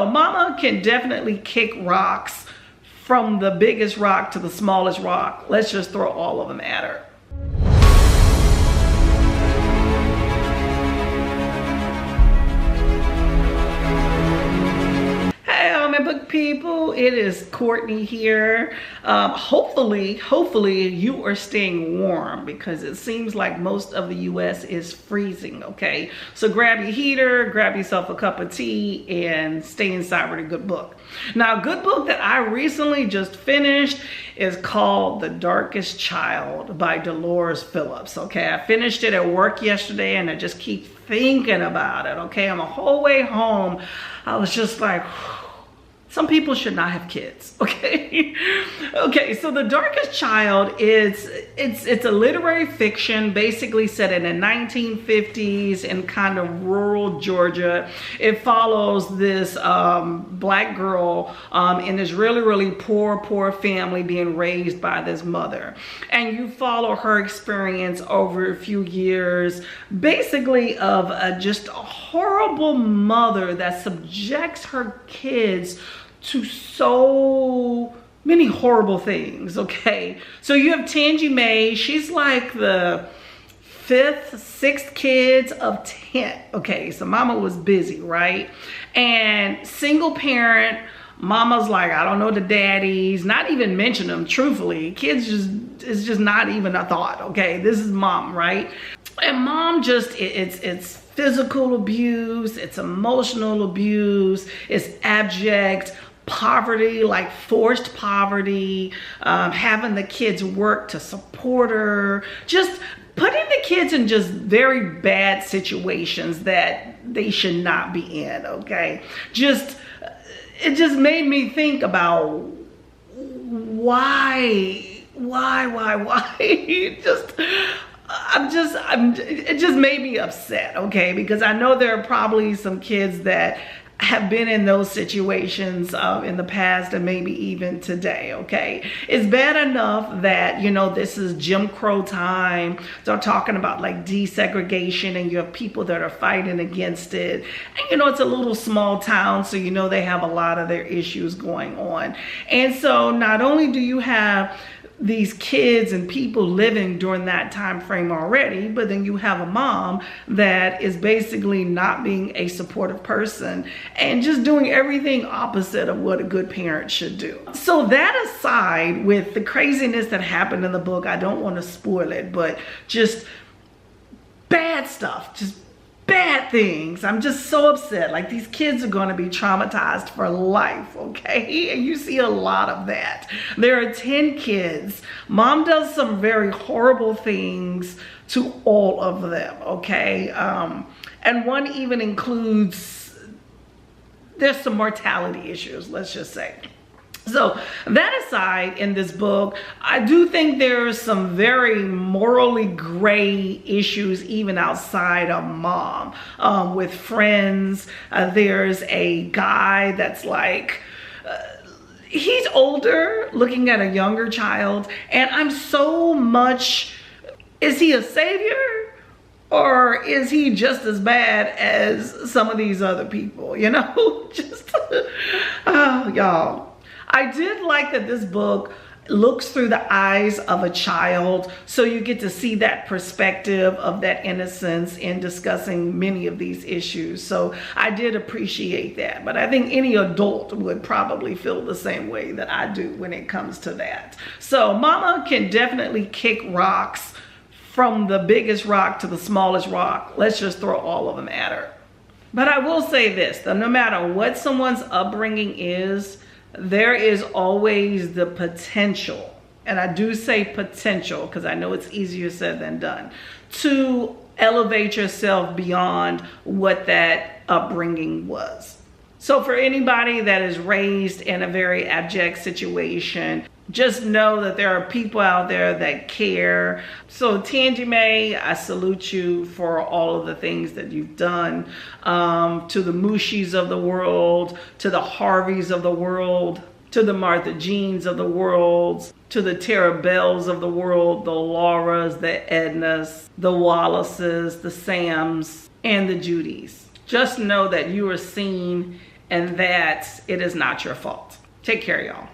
Mama can definitely kick rocks, from the biggest rock to the smallest rock. Let's just throw all of them at her. Book people, it is Courtney here. Hopefully you are staying warm, because it seems like most of the US is freezing. Okay, so grab your heater, grab yourself a cup of tea, and stay inside with a good book. Now, a good book that I recently just finished is called The Darkest Child by Delores Phillips. Okay, I finished it at work yesterday, and I just keep thinking about it. Okay, on the whole way home, I was just like, some people should not have kids, okay? Okay, so The Darkest Child is, it's a literary fiction basically set in the 1950s in kind of rural Georgia. It follows this black girl in this really poor family being raised by this mother. And you follow her experience over a few years, basically of just a horrible mother that subjects her kids to so many horrible things. Okay, so you have Tangi May. She's like the sixth kids of 10. Okay, so mama was busy, right? And single parent, mama's like, I don't know the daddies, not even mention them. Truthfully, kids it's just not even a thought. Okay, this is mom, right? And mom just, it's physical abuse, it's emotional abuse, it's abject poverty, like forced poverty, having the kids work to support her, just putting the kids in just very bad situations that they should not be in. Okay, it just made me think about why it just made me upset. Okay, because I know there are probably some kids that have been in those situations in the past, and maybe even today. Okay, it's bad enough that, you know, this is Jim Crow time. They're talking about like desegregation, and you have people that are fighting against it. And you know, it's a little small town, so you know they have a lot of their issues going on. And so not only do you have these kids and people living during that time frame already, but then you have a mom that is basically not being a supportive person and just doing everything opposite of what a good parent should do. So that aside, with the craziness that happened in the book, I don't want to spoil it, but just bad stuff, just bad things. I'm just so upset. Like, these kids are going to be traumatized for life. Okay, and you see a lot of that. There are 10 kids. Mom does some very horrible things to all of them. Okay, and one even includes, there's some mortality issues, let's just say. So that aside, in this book, I do think there's some very morally gray issues even outside of mom. With friends, there's a guy that's like, he's older looking at a younger child, and I'm so much, is he a savior? Or is he just as bad as some of these other people, you know? Just, oh, y'all. I did like that this book looks through the eyes of a child, so you get to see that perspective of that innocence in discussing many of these issues. So I did appreciate that, but I think any adult would probably feel the same way that I do when it comes to that. So mama can definitely kick rocks, from the biggest rock to the smallest rock. Let's just throw all of them at her. But I will say this, that no matter what someone's upbringing is, there is always the potential, and I do say potential because I know it's easier said than done, to elevate yourself beyond what that upbringing was. So for anybody that is raised in a very abject situation, just know that there are people out there that care. So Tangi May, I salute you for all of the things that you've done. To the Mushis of the world, to the Harveys of the world, to the Martha Jeans of the world, to the Tara Bells of the world, the Lauras, the Ednas, the Wallaces, the Sams, and the Judys. Just know that you are seen and that it is not your fault. Take care, y'all.